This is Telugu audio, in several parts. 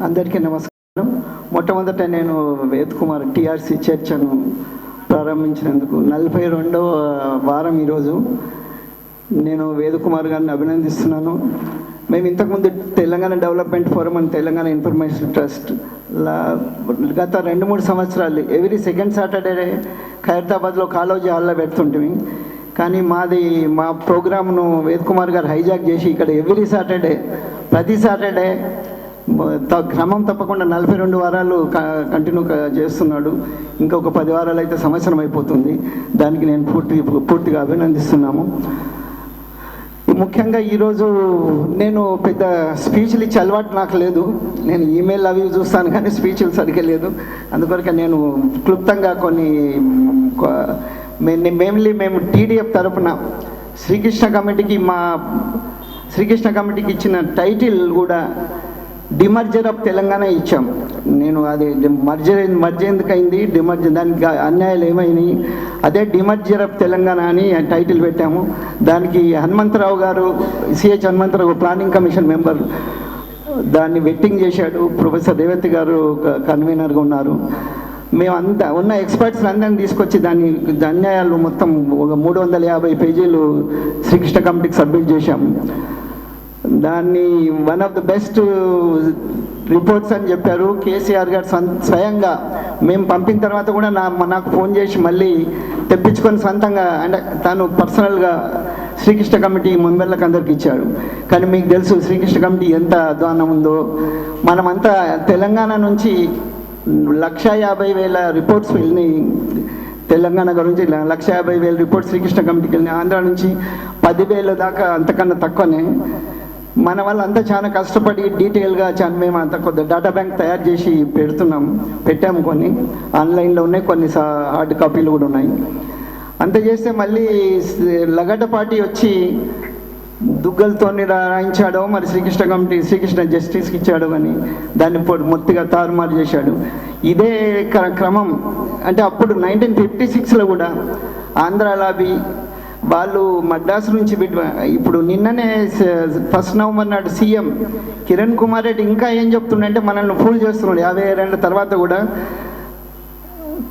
అందరికీ నమస్కారం. మొట్టమొదట నేను వేద్ కుమార్ టీఆర్సీ చర్చను ప్రారంభించినందుకు 42వ వారం ఈరోజు. నేను వేద్ కుమార్ గారిని అభినందిస్తున్నాను. మేము ఇంతకుముందు Telangana development forum and Telangana information trust గత 2-3 సంవత్సరాలు ఎవ్రీ సెకండ్ సాటర్డే ఖైరతాబాద్లో కాలోజీ హాల్లో పెడుతుంటివి. కానీ మా ప్రోగ్రామ్ను వేద్ కుమార్ గారు హైజాక్ చేసి ఇక్కడ ఎవ్రీ సాటర్డే ప్రతి సాటర్డే క్రమం తప్పకుండా 42 వారాలు కంటిన్యూ చేస్తున్నాడు. ఇంకొక 10 వారాలు అయితే సంవత్సరం అయిపోతుంది. దానికి నేను పూర్తిగా అభినందిస్తున్నాము. ముఖ్యంగా ఈరోజు నేను పెద్ద స్పీచ్లు ఇచ్చే అలవాటు నాకు లేదు. నేను ఈమెయిల్ అవి చూస్తాను కానీ స్పీచ్లు సరిగ్గా లేదు. అందుకొరకే నేను క్లుప్తంగా కొన్ని మేము టీడీఎఫ్ తరఫున శ్రీకృష్ణ కమిటీకి ఇచ్చిన టైటిల్ కూడా డిమర్జర్ ఆఫ్ తెలంగాణ ఇచ్చాం. నేను అది మర్జ్ ఎందుకు అయింది, దానికి అన్యాయాలు ఏమైనాయి, అదే డిమర్జర్ ఆఫ్ తెలంగాణ అని టైటిల్ పెట్టాము. దానికి హనుమంతరావు గారు, CH Hanumantharao planning commission member, దాన్ని వెట్టింగ్ చేశాడు. ప్రొఫెసర్ రేవతి గారు కన్వీనర్గా ఉన్నారు. మేము ఉన్న ఎక్స్పర్ట్స్ అందరిని తీసుకొచ్చి దాని అన్యాయాలు మొత్తం ఒక 350 పేజీలు శ్రీకృష్ణ కమిటీకి సబ్మిట్ చేశాము. దాన్ని one of the best reports అని చెప్పారు. కేసీఆర్ గారు స్వయంగా మేము పంపిన తర్వాత కూడా నాకు ఫోన్ చేసి మళ్ళీ తెప్పించుకొని సొంతంగా అంటే తను పర్సనల్గా శ్రీకృష్ణ కమిటీ మెంబర్లకు అందరికి ఇచ్చాడు. కానీ మీకు తెలుసు శ్రీకృష్ణ కమిటీ ఎంత అధ్వానం ఉందో. మనమంతా తెలంగాణ నుంచి 150,000 రిపోర్ట్స్ వెళ్ళినాయి. తెలంగాణ గురించి 150,000 రిపోర్ట్స్ శ్రీకృష్ణ కమిటీకి వెళ్ళినాయి. ఆంధ్ర నుంచి 10,000 దాకా, అంతకన్నా తక్కువనే. మన వల్ల అంతా చాలా కష్టపడి డీటెయిల్గా మేము అంత కొద్ది డేటా బ్యాంక్ తయారు చేసి పెట్టాము. కొన్ని ఆన్లైన్లో ఉన్నాయి, కొన్ని హార్డ్ కాపీలు కూడా ఉన్నాయి. అంత చేస్తే మళ్ళీ లగడ్డపాటి వచ్చి దుగ్గలతో రాయించాడో మరి శ్రీకృష్ణ జస్టిస్కి ఇచ్చాడు అని దాన్ని మొత్తిగా తారుమారు చేశాడు. ఇదే క్రమం అంటే అప్పుడు 1956లో కూడా ఆంధ్ర లాబీ వాళ్ళు మద్రాసు నుంచి ఇప్పుడు నిన్ననే 1 నవంబర్ నాడు సీఎం కిరణ్ కుమార్ రెడ్డి ఇంకా ఏం చెప్తుండే, మనల్ని ఫూల్ చేస్తున్నాడు. 50 ఏళ్ళ తర్వాత కూడా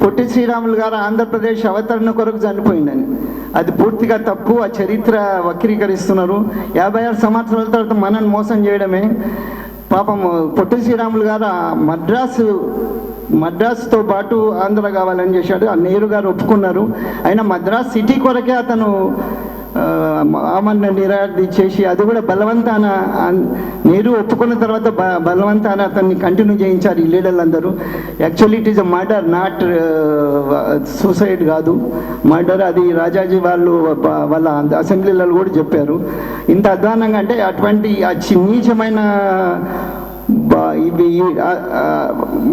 పొట్టి శ్రీరాములు గారు ఆంధ్రప్రదేశ్ అవతరణ కొరకు చనిపోయిందని. అది పూర్తిగా తప్పు. ఆ చరిత్ర వక్రీకరిస్తున్నారు. 56 సంవత్సరాల తర్వాత మనల్ని మోసం చేయడమే. పాపం పొట్టి శ్రీరాములు గారు మద్రాసుతో పాటు ఆంధ్ర కావాలని చేశాడు. ఆ నెహ్రూ గారు ఒప్పుకున్నారు. అయినా మద్రాస్ సిటీ కొరకే అతను ఆమరణ నిరాహార చేసి అది కూడా బలవంతాన నెహ్రూ ఒప్పుకున్న తర్వాత బలవంతాన అతన్ని కంటిన్యూ చేయించారు ఈ లీడర్లందరూ. Actually it is a murder, not suicide కాదు, మర్డర్. అది రాజాజీ వాళ్ళ అసెంబ్లీలలో కూడా చెప్పారు. ఇంత అధ్వానంగా అంటే అటువంటి నీచమైన ఇవి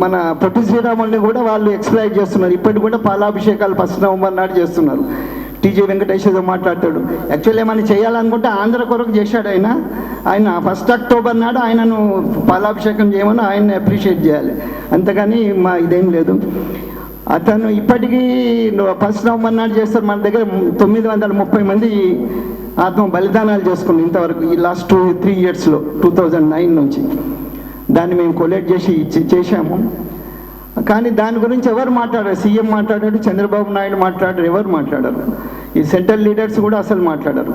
మన పొట్టి శ్రీరాముల్ని కూడా వాళ్ళు ఎక్స్ప్లైట్ చేస్తున్నారు. ఇప్పటికి కూడా పాలాభిషేకాలు 1 నవంబర్ నాడు చేస్తున్నారు. టీజీ వెంకటేశ్వర మాట్లాడతాడు. యాక్చువల్లీ ఏమైనా చేయాలనుకుంటే ఆంధ్ర కొరకు చేశాడు ఆయన 1 అక్టోబర్ నాడు ఆయనను పాలాభిషేకం చేయమని ఆయన్ని అప్రిషియేట్ చేయాలి. అంతేగాని ఇదేం లేదు. అతను ఇప్పటికీ 1 నవంబర్ నాడు చేస్తారు. మన దగ్గర 930 మంది ఆత్మ బలిదానాలు చేసుకున్నాం ఇంతవరకు ఈ లాస్ట్ 2-3 ఇయర్స్లో 2009 నుంచి. దాన్ని మేము కొలేట్ చేశాము. కానీ దాని గురించి ఎవరు మాట్లాడారు? సీఎం మాట్లాడాడు, చంద్రబాబు నాయుడు మాట్లాడారు, ఎవరు మాట్లాడారు? ఈ సెంట్రల్ లీడర్స్ కూడా అసలు మాట్లాడారు.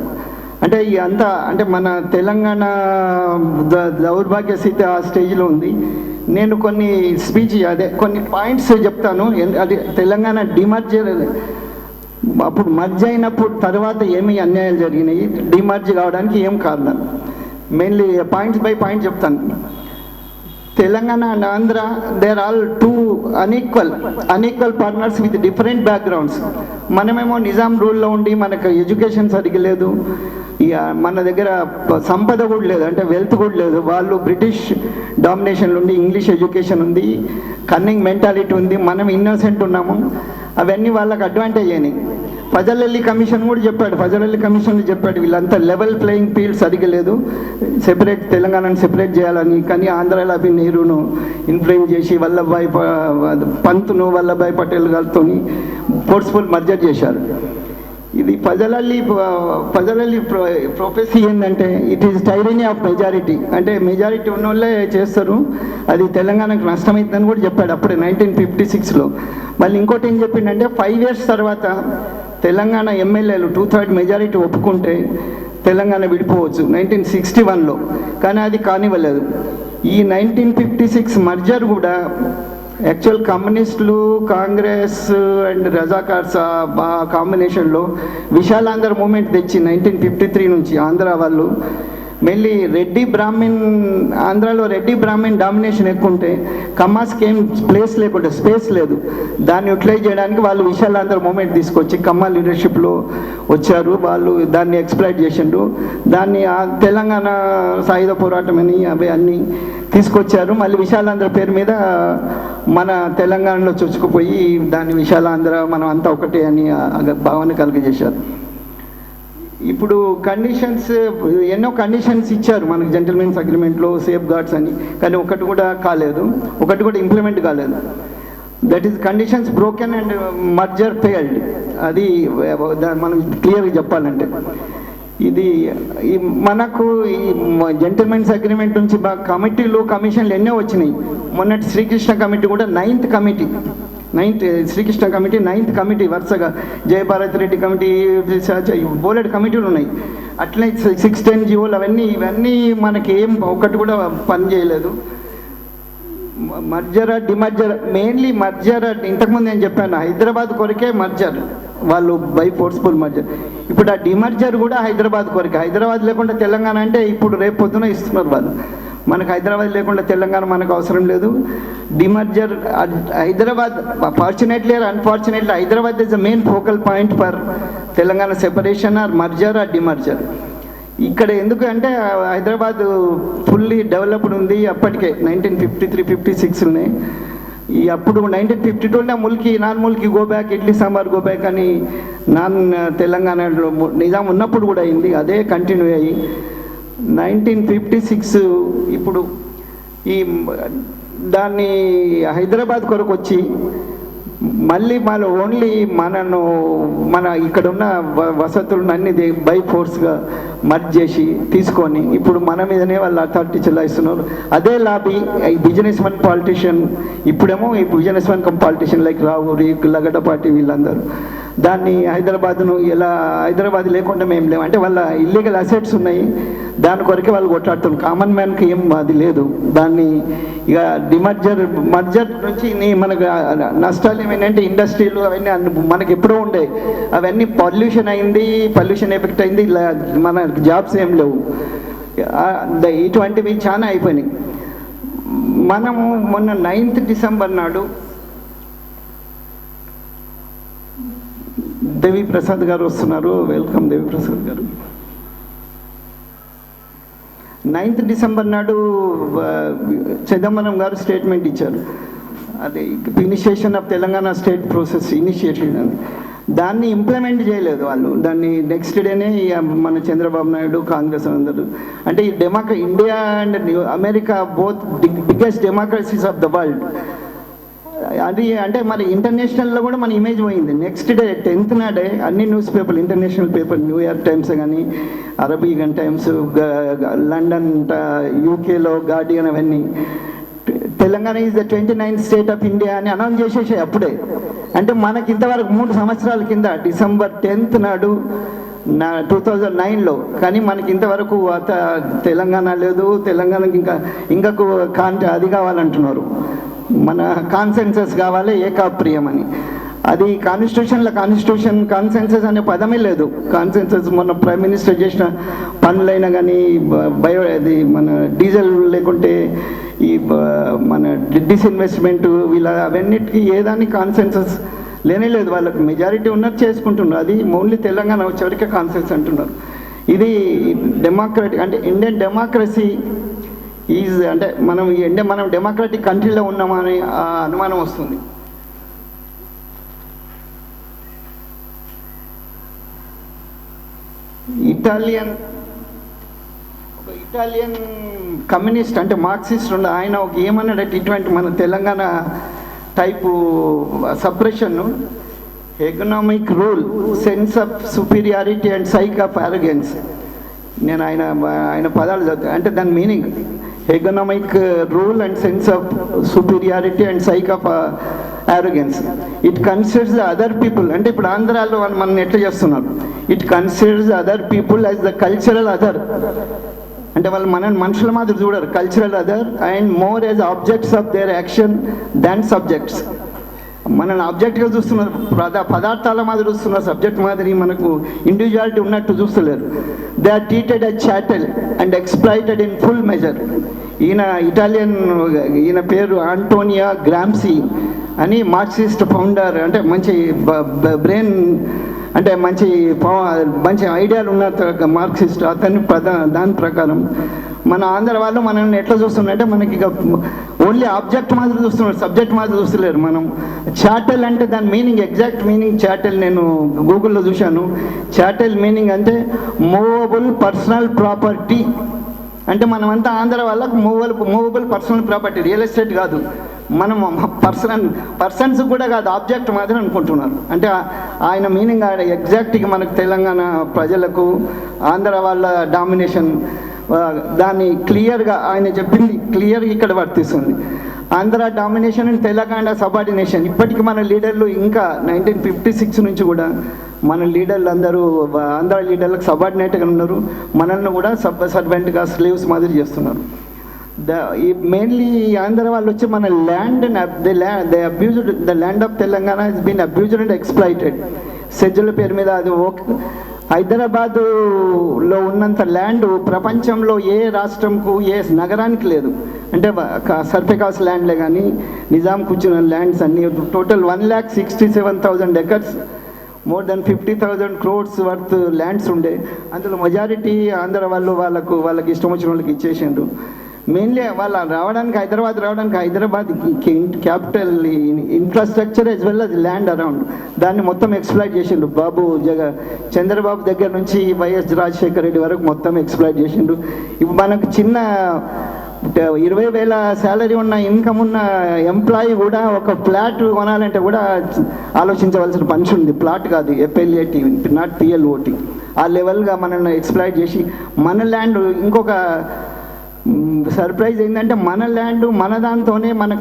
అంటే అంటే మన తెలంగాణ దౌర్భాగ్య స్థితి ఆ స్టేజ్లో ఉంది. నేను కొన్ని పాయింట్స్ చెప్తాను. అది తెలంగాణ డిమర్జర్ అప్పుడు మర్జ్ అయినప్పుడు తర్వాత ఏమి అన్యాయాలు జరిగినాయి, డిమర్జ్ కావడానికి ఏం కారణాలు, మెయిన్లీ పాయింట్స్ బై పాయింట్ చెప్తాను. Telangana and Andhra there all two unequal partners with different backgrounds. మనమేమో నిజాం రూల్లో ఉండి మనకు ఎడ్యుకేషన్ సరిగ్గా లేదు, మన దగ్గర సంపద కూడా లేదు, అంటే వెల్త్ కూడా లేదు. వాళ్ళు బ్రిటిష్ డామినేషన్లో ఉండి ఇంగ్లీష్ ఎడ్యుకేషన్ ఉంది, కన్నింగ్ మెంటాలిటీ ఉంది, మనం ఇన్నోసెంట్ ఉన్నాము. అవన్నీ వాళ్ళకి అడ్వాంటేజ్ అయినాయి. ఫజల్ కమిషన్ కూడా చెప్పాడు వీళ్ళంతా లెవెల్ ప్లేయింగ్ ఫీల్డ్ సరిగ్గా లేదు, తెలంగాణను సెపరేట్ చేయాలని. కానీ ఆంధ్ర లాబీ నెహ్రూను ఇన్ఫ్లుయెన్స్ చేసి వల్లభాయ్ పటేల్ గారితో ఫోర్స్ఫుల్ మర్జర్ చేశారు. ఇది పజలల్లి ప్రొఫెసీ ఏంటంటే ఇట్ ఈస్ టైరనీ ఆఫ్ మెజారిటీ. అంటే మెజారిటీ ఉన్న వాళ్ళే చేస్తారు, అది తెలంగాణకు నష్టమైందని కూడా చెప్పాడు అప్పుడే 1956లో. మళ్ళీ ఇంకోటి ఏం చెప్పిండంటే 5 years తర్వాత తెలంగాణ ఎమ్మెల్యేలు 2/3 మెజారిటీ ఒప్పుకుంటే తెలంగాణ విడిపోవచ్చు 1961లో. కానీ అది కానివ్వలేదు. ఈ 1956 మర్జర్ కూడా యాక్చువల్ కమ్యూనిస్టులు, కాంగ్రెస్ అండ్ రజాకార్స్ కాంబినేషన్లో విశాలాంధ్ర మూమెంట్ తెచ్చి 1953 నుంచి ఆంధ్ర వాళ్ళు మళ్ళీ రెడ్డి బ్రాహ్మిన్, ఆంధ్రాలో రెడ్డి బ్రాహ్మిన్ డామినేషన్ ఎక్కువ ఉంటే కమ్మాస్కి ఏం ప్లేస్ లేకుంటే స్పేస్ లేదు, దాన్ని యూటిలైజ్ చేయడానికి వాళ్ళు విశాలాంధ్ర మూమెంట్ తీసుకొచ్చి కమ్మ లీడర్షిప్లో వచ్చారు. వాళ్ళు దాన్ని ఎక్స్ప్లాయిట్ చేసిండ్రు. దాన్ని తెలంగాణ సాయుధ పోరాటం అని అవి అన్నీ తీసుకొచ్చారు. మళ్ళీ విశాలాంధ్ర పేరు మీద మన తెలంగాణలో చొచ్చుకుపోయి దాన్ని విశాలాంధ్ర మనం అంతా ఒకటే అని భావన కలిగజేశారు. ఇప్పుడు కండిషన్స్, ఎన్నో కండిషన్స్ ఇచ్చారు మనకు జెంటిల్మెన్స్ అగ్రిమెంట్లో, సేఫ్ గార్డ్స్ అని, కానీ ఒకటి కూడా కాలేదు, ఒకటి కూడా ఇంప్లిమెంట్ కాలేదు. That is conditions broken and merger failed. అది మనం క్లియర్గా చెప్పాలంటే ఇది మనకు ఈ జెంటిల్మెన్స్ అగ్రిమెంట్ నుంచి కమిటీలు, కమిషన్లు ఎన్నో వచ్చినాయి. మొన్నటి శ్రీకృష్ణ కమిటీ కూడా 9th committee, Srikrishna committee 9th committee, వరుసగా జయభారత్ రెడ్డి కమిటీ, బోలెడ్ కమిటీలు ఉన్నాయి. అట్లనే 610 జీవోలు ఇవన్నీ మనకి ఏం ఒకటి కూడా పని చేయలేదు. Merger demerger, mainly merger. ఇంతకుముందు నేను చెప్పాను హైదరాబాద్ కొరకే మర్జర్, వాళ్ళు బై ఫోర్స్ఫుల్ మర్జర్. ఇప్పుడు ఆ డిమర్జర్ కూడా హైదరాబాద్ కొరకే. హైదరాబాద్ లేకుండా తెలంగాణ అంటే ఇప్పుడు రేపు పొద్దున ఇస్తున్నారు వాళ్ళు. మనకు హైదరాబాద్ లేకుండా తెలంగాణ మనకు అవసరం లేదు. Demerger Hyderabad, fortunately or unfortunately Hyderabad is the main focal point for Telangana separation or merger or demerger. ఇక్కడ ఎందుకు అంటే హైదరాబాద్ ఫుల్లీ డెవలప్డ్ ఉంది అప్పటికే 1953-56 ఈ అప్పుడు 1952 ముల్కి non ముల్కి go back, idli sambar go back అని నాన్ తెలంగాణలో నిజాం ఉన్నప్పుడు కూడా అయింది. అదే కంటిన్యూ అయ్యి 1956 ఇప్పుడు ఈ దాన్ని హైదరాబాద్ కొరకు వచ్చి మళ్ళీ మన ఓన్లీ మన ఇక్కడ ఉన్న వసతులను అన్ని బై ఫోర్స్గా మర్జ్ చేసి తీసుకొని ఇప్పుడు మన మీదనే వాళ్ళు అథారిటీ చెలాయిస్తున్నారు. అదే లాబీ ఈ బిజినెస్ మెన్ పాలిటీషియన్, ఇప్పుడేమో ఈ business men come politician like Ravuri, Lagadapati వీళ్ళందరూ దాన్ని హైదరాబాద్ను ఎలా హైదరాబాద్ లేకుండా మేము లేవు అంటే వాళ్ళ ఇల్లీగల్ అసెట్స్ ఉన్నాయి, దాని కొరకే వాళ్ళు కొట్లాడుతున్నారు. కామన్ మ్యాన్కి ఏం అది లేదు. దాన్ని ఇక మర్జర్ నుంచి మనకు నష్టాలు ఏమైందంటే ఇండస్ట్రీలు అవన్నీ మనకి ఎప్పుడో ఉండే అవన్నీ పొల్యూషన్ అయింది, పొల్యూషన్ ఎఫెక్ట్ అయింది, మన జాబ్స్ ఏం లేవు, ఇటువంటివి చాలా అయిపోయినాయి. మనము మొన్న 9th డిసెంబర్ నాడు దేవి ప్రసాద్ గారు వస్తున్నారు. వెల్కమ్ దేవి ప్రసాద్ గారు. 9th డిసెంబర్ నాడు చిదంబరం గారు స్టేట్మెంట్ ఇచ్చారు. అది initiation of Telangana state process initiation అని. దాన్ని ఇంప్లిమెంట్ చేయలేదు వాళ్ళు. దాన్ని నెక్స్ట్ డేనే మన చంద్రబాబు నాయుడు, కాంగ్రెస్ అందరూ అంటే ఈ India and America both biggest democracies of the world. అది అంటే మన ఇంటర్నేషనల్లో కూడా మన ఇమేజ్ పోయింది. నెక్స్ట్ డే 10th నాడే అన్ని న్యూస్ పేపర్లు, ఇంటర్నేషనల్ పేపర్, న్యూయార్క్ టైమ్స్ కానీ, అరబిగన్ టైమ్స్, లండన్, యూకేలో గార్డియన్, అవన్నీ Telangana is the 29th state of India అని అనౌన్స్ చేసేసాయి అప్పుడే. అంటే మనకి ఇంతవరకు 3 సంవత్సరాల కింద డిసెంబర్ 10th నాడు 2009లో, కానీ మనకి ఇంతవరకు తెలంగాణ లేదు. తెలంగాణకి ఇంకా అది కావాలంటున్నారు, మన కాన్సెన్సస్ కావాలి, ఏకాప్రియం అని. అది కాన్సెన్సస్ అనే పదమే లేదు. కాన్సెన్సస్ మొన్న ప్రైమ్ మినిస్టర్ చేసిన పనులైనా కానీ అది మన డీజిల్ లేకుంటే ఈ మన డిస్ఇన్వెస్ట్మెంట్ వీళ్ళ అవన్నిటికీ ఏదాన్ని కాన్సెన్సస్ లేనే లేదు. వాళ్ళకి మెజారిటీ ఉన్నది చేసుకుంటున్నారు. అది ఓన్లీ తెలంగాణ వచ్చేవరకే కాన్సెన్స్ అంటున్నారు. ఇది డెమోక్రటిక్ అంటే ఇండియన్ డెమోక్రసీ ఈజ్ అంటే మనం డెమోక్రటిక్ కంట్రీలో ఉన్నామని అనుమానం వస్తుంది. ఇటాలియన్ కమ్యూనిస్ట్ అంటే మార్క్సిస్ట్ ఉండే ఆయన ఏమన్నాడంటే ఇటువంటి మన తెలంగాణ టైపు సప్రెషన్ను economic rule, sense of superiority and psyche of arrogance. నేను ఆయన పదాలు చదువుతాను, అంటే దాని meaning economic rule and sense of superiority and psyche of arrogance. It considers the other people, అంటే ఇప్పుడు ఆంధ్రాలో వాళ్ళు మనం ఎట్లా చేస్తున్నారు, it considers other people as the cultural other, అంటే వాళ్ళు మన మనుషుల మాదిరి చూడరు, cultural other, and more as objects of their action than subjects. మనల్ని ఆబ్జెక్ట్గా చూస్తున్నారు, పదార్థాల మాదిరి చూస్తున్నారు, సబ్జెక్ట్ మాదిరి మనకు ఇండివిజువాలిటీ ఉన్నట్టు చూస్తలేరు. They are treated as chattel and exploited in full measure. ఈయన పేరు ఆంటోనియో గ్రాంసీ అని, మార్క్సిస్ట్ ఫౌండర్, అంటే మంచి బ్రెయిన్, అంటే మంచి ఐడియాలు ఉన్న మార్క్సిస్ట్ అతని దాని ప్రకారం మన ఆంధ్ర వాళ్ళు మనల్ని ఎట్లా చూస్తున్నారంటే మనకి ఇక ఓన్లీ ఆబ్జెక్ట్ మాదిరి చూస్తున్నారు, సబ్జెక్ట్ మాదిరి చూస్తలేరు. మనం చాటల్ అంటే దాని మీనింగ్, ఎగ్జాక్ట్ మీనింగ్ చాటల్ నేను గూగుల్లో చూశాను. చాటల్ మీనింగ్ అంటే మూవబుల్ పర్సనల్ ప్రాపర్టీ, అంటే మనమంతా ఆంధ్ర వాళ్ళకు movable personal property, real estate కాదు, మనం పర్సన్స్ కూడా కాదు, ఆబ్జెక్ట్ మాత్రం అనుకుంటున్నారు. అంటే ఆయన మీనింగ్ ఎగ్జాక్ట్గా మనకు తెలంగాణ ప్రజలకు ఆంధ్ర వాళ్ళ డామినేషన్ దాన్ని క్లియర్గా ఆయన చెప్పింది క్లియర్గా ఇక్కడ వర్తిస్తుంది. Andhra domination and Telangana subordination. ఇప్పటికీ మన లీడర్లు ఇంకా 1956 నుంచి కూడా మన లీడర్లు అందరూ ఆంధ్ర లీడర్లకు సబార్డినేట్గా ఉన్నారు, మనల్ని కూడా సర్వెంట్గా స్లేవ్స్ మాదిరి చేస్తున్నారు. మెయిన్లీ ఆంధ్ర వాళ్ళు వచ్చి మన land they abused, the land of Telangana has been abused and exploited. సెజ్జల పేరు మీద అది హైదరాబాదులో ఉన్నంత ల్యాండ్ ప్రపంచంలో ఏ రాష్ట్రంకు ఏ నగరానికి లేదు. అంటే సర్ఫేకాస్ ల్యాండ్లే కానీ నిజాం కూర్చున్న ల్యాండ్స్ అన్నీ total 1,67,000 acres, more than 50,000 crores worth lands ఉండే. అందులో మెజారిటీ ఆంధ్ర వాళ్ళకి ఇష్టం వచ్చిన వాళ్ళకి ఇచ్చేసిండు. మెయిన్లీ వాళ్ళు Hyderabad capital infrastructure as well అది ల్యాండ్ అరౌండ్ దాన్ని మొత్తం ఎక్స్ప్లాయిట్ చేసిండు. చంద్రబాబు దగ్గర నుంచి వైఎస్ రాజశేఖర రెడ్డి వరకు మొత్తం ఎక్స్ప్లాయిట్ చేసిండు. ఇప్పుడు మనకు చిన్న 20,000 శాలరీ ఉన్న ఇన్కమ్ ఉన్న ఎంప్లాయీ కూడా ఒక ఫ్లాట్ కొనాలంటే కూడా ఆలోచించవలసిన పని ఉంది. ప్లాట్ కాదు, FLAT, నాట్ PLOT. ఆ లెవెల్గా మనల్ని ఎక్స్ప్లాయిట్ చేసి మన ల్యాండ్ ఇంకొక సర్ప్రైజ్ ఏంటంటే మన ల్యాండ్ మన దాంతోనే మన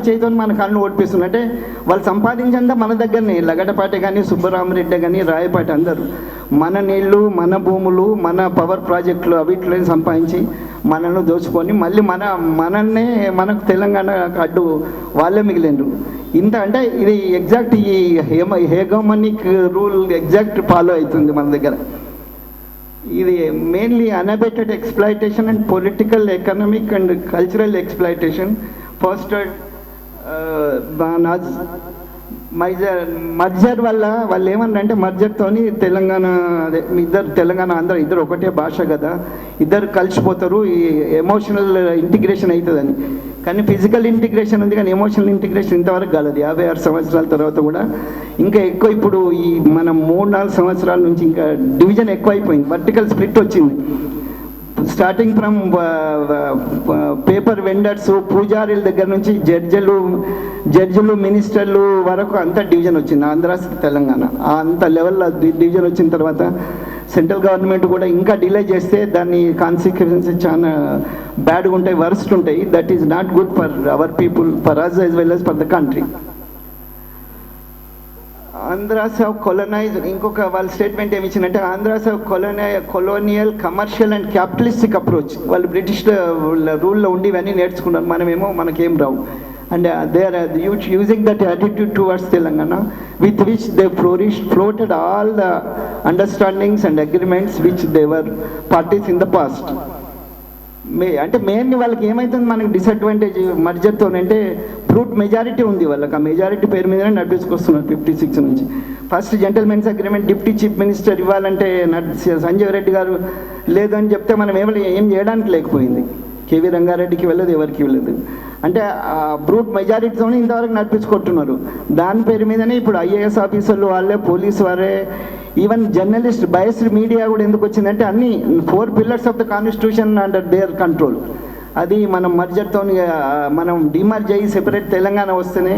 చేతితో మన కళ్ళు ఓడిపిస్తుంది. అంటే వాళ్ళు సంపాదించంతా మన దగ్గరనే, లగడపాటి కానీ సుబ్బరామరెడ్డి కానీ రాయపాటి అందరూ మన నీళ్ళు మన భూములు మన పవర్ ప్రాజెక్టులు అవిట్లని సంపాదించి మనల్ని దోచుకొని మళ్ళీ మనల్నే మనకు తెలంగాణ అడ్డు వాళ్ళే మిగిలిండ్రు. ఇంత అంటే ఇది ఎగ్జాక్ట్ ఈ హెగమనిక్ రూల్ ఎగ్జాక్ట్ ఫాలో అవుతుంది మన దగ్గర. ఇది mainly unabated exploitation and political, economic and cultural exploitation ఫస్టెడ్ మర్జర్ వల్ల వాళ్ళు ఏమన్నారంటే మర్జర్తోని తెలంగాణ ఆంధ్ర ఇద్దరు ఒకటే భాష కదా, ఇద్దరు కలిసిపోతారు, ఈ ఎమోషనల్ ఇంటిగ్రేషన్ అవుతుందని. కానీ ఫిజికల్ ఇంటిగ్రేషన్ ఉంది కానీ ఎమోషనల్ ఇంటిగ్రేషన్ ఇంతవరకు కాలేదు. 56 సంవత్సరాల తర్వాత కూడా ఇంకా ఎక్కువ. ఇప్పుడు ఈ మనం 3-4 సంవత్సరాల నుంచి ఇంకా డివిజన్ ఎక్కువ అయిపోయింది, వర్టికల్ స్ప్లిట్ వచ్చింది. స్టార్టింగ్ ఫ్రమ్ పేపర్ వెండర్స్, పూజారీల దగ్గర నుంచి జడ్జిలు మినిస్టర్లు వరకు అంతా డివిజన్ వచ్చింది. ఆంధ్ర తెలంగాణ అంత లెవెల్లో డివిజన్ వచ్చిన తర్వాత సెంట్రల్ గవర్నమెంట్ కూడా ఇంకా డిలే చేస్తే దాని కాన్సిక్వెన్సెస్ చాలా బ్యాడ్గా ఉంటాయి, వర్స్ట్ ఉంటాయి. That is not good for our people, for us as well as for the country. Andhras of colonise, ఇంకొక వాళ్ళ స్టేట్మెంట్ ఏమి ఇచ్చిందంటే Andhras of colonial commercial and capitalistic approach. వాళ్ళు బ్రిటిష్ రూల్లో ఉండి ఇవన్నీ నేర్చుకున్నారు, మనకేం రావు. And they are using that attitude towards Telangana, with which they floated all the understandings and agreements which they were parties in the past. అంటే మెయిన్లీ వాళ్ళకి ఏమవుతుంది మనకి డిసడ్వాంటేజ్ మర్జర్తో అంటే బ్రూట్ మెజారిటీ ఉంది వాళ్ళకి. ఆ మెజారిటీ పేరు మీదనే నడిపించుకొస్తున్నారు 56 నుంచి. First gentlemen's agreement deputy chief minister ఇవ్వాలంటే సంజయ్ రెడ్డి గారు లేదని చెప్తే మనం ఏం చేయడానికి లేకపోయింది. కేవీ రంగారెడ్డికి వెళ్ళదు, ఎవరికి వెళ్ళదు. అంటే బ్రూట్ మెజారిటీతోనే ఇంతవరకు నడిపించుకుంటున్నారు. దాని పేరు మీదనే ఇప్పుడు IAS ఆఫీసర్లు వాళ్ళే, పోలీసు వారే, ఈవెన్ జర్నలిస్ట్, బయస్డ్ మీడియా కూడా ఎందుకు వచ్చిందంటే అన్ని 4 pillars of the constitution under their control. అది మనం మర్జర్తో మనం డిమర్జ్ అయ్యి సెపరేట్ తెలంగాణ వస్తేనే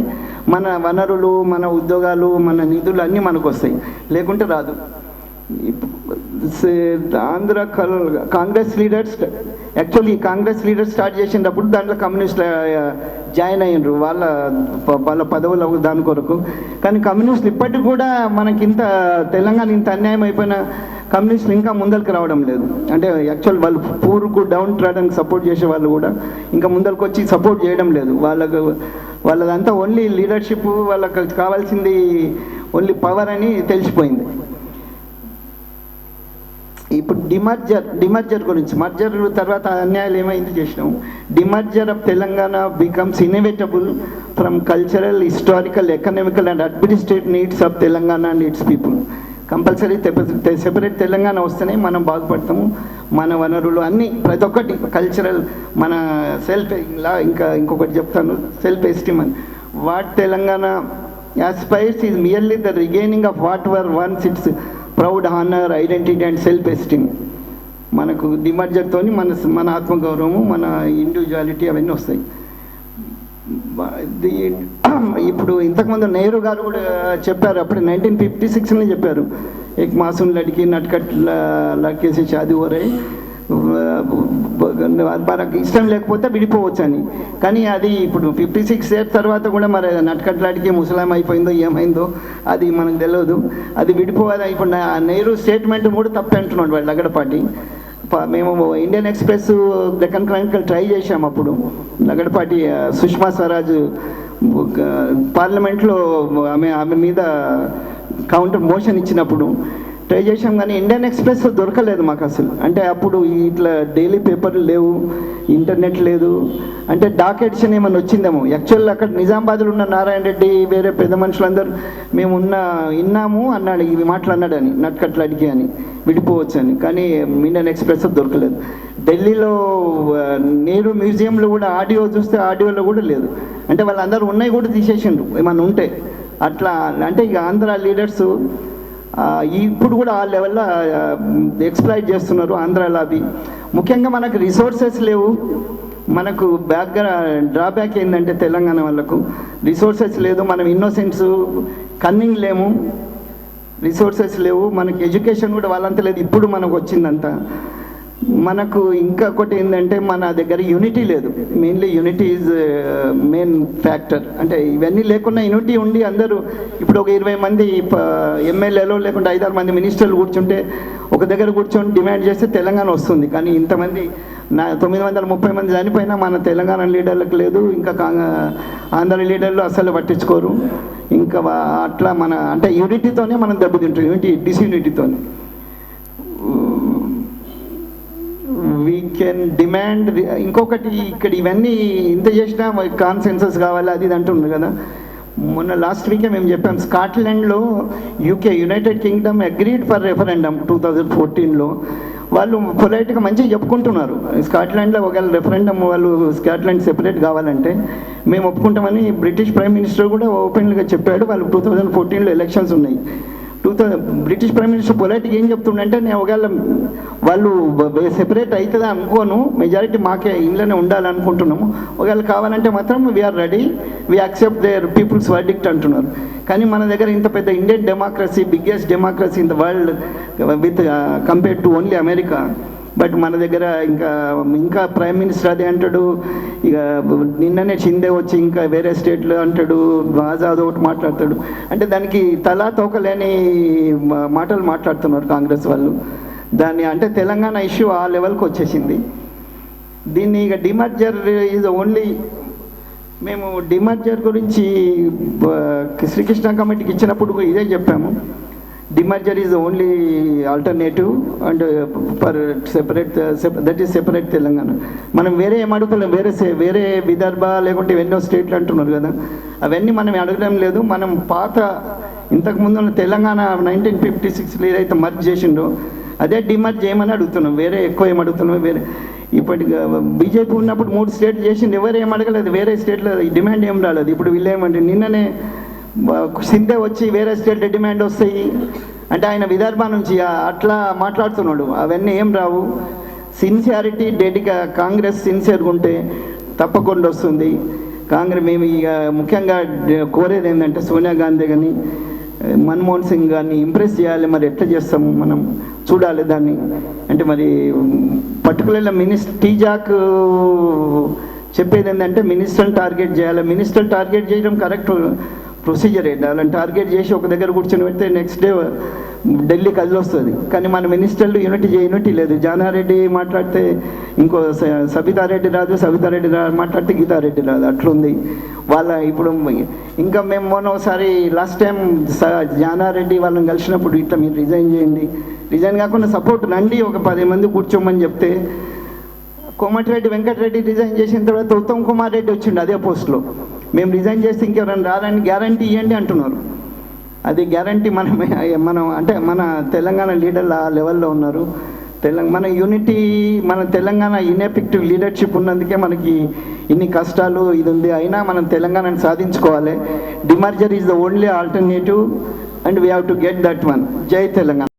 మన వనరులు, మన ఉద్యోగాలు, మన నిధులు అన్నీ మనకు వస్తాయి, లేకుంటే రాదు. Andhra Congress leaders actually Congress leaders start చేసినప్పుడు దాంట్లో కమ్యూనిస్టులు జాయిన్ అయ్యిండ్రు వాళ్ళ పదవులు దాని కొరకు. కానీ కమ్యూనిస్టులు ఇప్పటికి కూడా మనకింత తెలంగాణ ఇంత అన్యాయం అయిపోయిన కమ్యూనిస్టులు ఇంకా ముందరికి రావడం లేదు. అంటే యాక్చువల్ వాళ్ళు పూర్కు డౌన్ ట్రాడన్కి సపోర్ట్ చేసే వాళ్ళు కూడా ఇంకా ముందరికి వచ్చి సపోర్ట్ చేయడం లేదు. వాళ్ళదంతా ఓన్లీ లీడర్షిప్, వాళ్ళకి కావాల్సింది ఓన్లీ పవర్ అని తెలిసిపోయింది. ఇప్పుడు డిమర్జర్ గురించి, మర్జర్ తర్వాత అన్యాయాలు ఏమైంది చేసినాం. Demerger of Telangana becomes innovatable from cultural, historical, economical and administrative needs of Telangana and it's people. Compulsory separate Telangana వస్తేనే మనం బాగుపడతాము. మన వనరులు అన్నీ ప్రతి ఒక్కటి కల్చరల్, మన సెల్ఫ్ ఇంకొకటి చెప్తాను, సెల్ఫ్ ఎస్టీమ్ అని. What Telangana aspires is merely the regaining of what were once its proud, honour, identity and self esteem. మనకు డిమర్జర్తో మన ఆత్మగౌరవము, మన ఇండివిజువాలిటీ అవన్నీ వస్తాయి. ఇప్పుడు ఇంతకుముందు నెహ్రూ గారు కూడా చెప్పారు, అప్పుడు 1956 చెప్పారు, ఏక్ మాసూమ్ లడ్కి నట్కట్ లడ్కేసి షాదీ హో రహీ, మనకు ఇష్టం లేకపోతే విడిపోవచ్చు అని. కానీ అది ఇప్పుడు 56 years తర్వాత కూడా మరి నట్కట్లాడికి ముసలాం అయిపోయిందో ఏమైందో అది మనకు తెలియదు. అది విడిపోవాలి. ఇప్పుడు నెహ్రూ స్టేట్మెంట్ కూడా తప్పే అంటున్నాడు వాళ్ళు లగడపాటి. మేము Indian express, Deccan Chronicle try చేశాము. అప్పుడు లగడపాటి సుష్మా స్వరాజ్ పార్లమెంట్లో ఆమె మీద కౌంటర్ మోషన్ ఇచ్చినప్పుడు ట్రై చేసాం, కానీ ఇండియన్ ఎక్స్ప్రెస్ దొరకలేదు మాకు అసలు. అంటే అప్పుడు ఇట్లా డైలీ పేపర్లు లేవు, ఇంటర్నెట్ లేదు. అంటే డాక్ ఎడిషన్ ఏమైనా వచ్చిందేమో. యాక్చువల్ అక్కడ నిజామాబాద్లో ఉన్న నారాయణ రెడ్డి, వేరే పెద్ద మనుషులందరూ మేము విన్నాము అన్నాడు, ఇవి మాట్లాడినాడని, నట్కట్లాడికి అని, విడిపోవచ్చు అని. కానీ ఇండియన్ ఎక్స్ప్రెస్ దొరకలేదు. ఢిల్లీలో నెహ్రూ మ్యూజియంలో కూడా ఆడియో చూస్తే ఆడియోలో కూడా లేదు. అంటే వాళ్ళందరూ ఉన్నాయి కూడా తీసేసిండ్రు ఏమన్నా ఉంటే. అట్లా అంటే ఇక ఆంధ్ర లీడర్స్ ఇప్పుడు కూడా ఆ లెవెల్లో ఎక్స్ప్లాయిట్ చేస్తున్నారు ఆంధ్ర లాబీ. ముఖ్యంగా మనకు రిసోర్సెస్ లేవు. మనకు డ్రాబ్యాక్ ఏంటంటే తెలంగాణ వాళ్ళకు రిసోర్సెస్ లేదు. మనం ఇన్నోసెంట్స్, కన్నింగ్ లేము, రిసోర్సెస్ లేవు. మనకి ఎడ్యుకేషన్ కూడా వాళ్ళంతా లేదు. ఇప్పుడు మనకు వచ్చిందంతా. మనకు ఇంకొకటి ఏంటంటే మన దగ్గర యూనిటీ లేదు. Mainly unity is main factor. అంటే ఇవన్నీ లేకుండా యూనిటీ ఉండి అందరూ ఇప్పుడు ఒక 20 మంది ఎమ్మెల్యేలు లేకుంటే 5-6 మంది మినిస్టర్లు కూర్చుంటే ఒక దగ్గర కూర్చొని డిమాండ్ చేస్తే తెలంగాణ వస్తుంది. కానీ ఇంతమంది 930 మంది చనిపోయినా మన తెలంగాణ లీడర్లకు లేదు. ఇంకా ఆంధ్ర లీడర్లు అసలు పట్టించుకోరు. ఇంకా అట్లా మన అంటే యూనిటీతోనే మనం దెబ్బతింటాం, డిస్యూనిటీతోనే. We can demand. ఇంకొకటి ఇక్కడ ఇవన్నీ ఇంత చేసినా కాన్సెన్సస్ కావాలి అది ఇది అంటుండ్రు కదా. మొన్న లాస్ట్ వీకే మేము చెప్పాం, స్కాట్లాండ్లో United Kingdom agreed for referendum 2014లో. వాళ్ళు పొలైట్గా మంచిగా చెప్పుకుంటున్నారు. స్కాట్లాండ్లో ఒకవేళ రెఫరెండమ్ వాళ్ళు స్కాట్లాండ్ సెపరేట్ కావాలంటే మేము ఒప్పుకుంటామని బ్రిటిష్ ప్రైమ్ మినిస్టర్ కూడా ఓపెన్గా చెప్పాడు. వాళ్ళు 2014లో ఎలక్షన్స్ ఉన్నాయి. బ్రిటిష్ ప్రైమ్ మినిస్టర్ పొలైట్గా ఏం చెప్తుండంటే, నేను ఒకవేళ వాళ్ళు సెపరేట్ అవుతుందా అనుకోను, మెజారిటీ మాకే ఇంట్లోనే ఉండాలనుకుంటున్నాము, ఒకవేళ కావాలంటే మాత్రం we are ready, we accept their people's verdict అంటున్నారు. కానీ మన దగ్గర ఇంత పెద్ద Indian democracy, biggest democracy in the world with compared to only America. But మన దగ్గర ఇంకా ప్రైమ్ మినిస్టర్ అదే అంటాడు. ఇక నిన్ననే షిందే వచ్చి ఇంకా వేరే స్టేట్లో అంటాడు, ఆజాద్ ఒకటి మాట్లాడతాడు. అంటే దానికి తలా తోకలేని మాటలు మాట్లాడుతున్నారు కాంగ్రెస్ వాళ్ళు. దాన్ని అంటే తెలంగాణ ఇష్యూ ఆ లెవెల్కి వచ్చేసింది. దీన్ని ఇక డిమర్జర్ ఈజ్ ఓన్లీ, మేము డిమర్జర్ గురించి శ్రీకృష్ణ కమిటీకి ఇచ్చినప్పుడు ఇదే చెప్పాము. Demerger is only alternative and for that is separate Telangana. మనం వేరే ఏం అడుగుతలేం, వేరే విదర్భ లేకుంటే ఎన్నో స్టేట్లు అంటున్నారు కదా, అవన్నీ మనం అడగడం లేదు. మనం పాత ఇంతకుముందు తెలంగాణ 1956లో ఏదైతే మర్జ్ చేసిండో అదే డిమర్జ్ చేయమని అడుగుతున్నాం. వేరే ఎక్కువ ఏం అడుగుతున్నాం. వేరే ఇప్పటికి బీజేపీ ఉన్నప్పుడు 3 స్టేట్లు చేసిండు, ఎవరు ఏం అడగలేదు. వేరే స్టేట్లో డిమాండ్ ఏం రాలేదు. ఇప్పుడు వీళ్ళు ఏమంటే నిన్ననే సింధే వచ్చి వేరే స్టేట్ డిమాండ్ వస్తాయి అంటే ఆయన విదర్భ నుంచి అట్లా మాట్లాడుతున్నాడు. అవన్నీ ఏం రావు. సిన్సియారిటీ, కాంగ్రెస్ సిన్సియర్గా ఉంటే తప్పకుండా వస్తుంది. కాంగ్రెస్ మేము ఇక ముఖ్యంగా కోరేది ఏంటంటే సోనియా గాంధీ కానీ మన్మోహన్ సింగ్ గారిని ఇంప్రెస్ చేయాలి. మరి ఎట్లా చేస్తాము మనం చూడాలి దాన్ని. అంటే మరి పర్టికులర్గా టీజాక్ చెప్పేది ఏంటంటే మినిస్టర్ని టార్గెట్ చేయాలి. మినిస్టర్ టార్గెట్ చేయడం కరెక్ట్ ప్రొసీజర్ ఏంటి, వాళ్ళని టార్గెట్ చేసి ఒక దగ్గర కూర్చొని పెడితే నెక్స్ట్ డే ఢిల్లీ కదిలొస్తుంది. కానీ మన మినిస్టర్లు యూనిటీ లేదు. జానారెడ్డి మాట్లాడితే ఇంకో సబితారెడ్డి రాదు, సబితారెడ్డి మాట్లాడితే గీతారెడ్డి రాదు, అట్లుంది వాళ్ళ. ఇప్పుడు ఇంకా మేము మొన్న ఒకసారి లాస్ట్ టైం జానారెడ్డి వాళ్ళని కలిసినప్పుడు ఇట్లా మీరు రిజైన్ చేయండి, రిజైన్ కాకుండా సపోర్ట్ రండి, ఒక 10 మంది కూర్చోమని చెప్తే కోమటిరెడ్డి వెంకటరెడ్డి రిజైన్ చేసిన తర్వాత ఉత్తమ్ కుమార్ రెడ్డి వచ్చిండు అదే పోస్ట్లో. మేము రిజైన్ చేస్తే ఇంకెవరైనా రారని గ్యారంటీ ఇవ్వండి అంటున్నారు. అది గ్యారంటీ మనం అంటే మన తెలంగాణ లీడర్లు ఆ లెవెల్లో ఉన్నారు. మన యూనిటీ, మన తెలంగాణ ఇన్ఎఫెక్టివ్ లీడర్షిప్ ఉన్నందుకే మనకి ఇన్ని కష్టాలు ఇది ఉంది. అయినా మనం తెలంగాణను సాధించుకోవాలి. Demerger is the only alternative and we have to get that one. జై తెలంగాణ.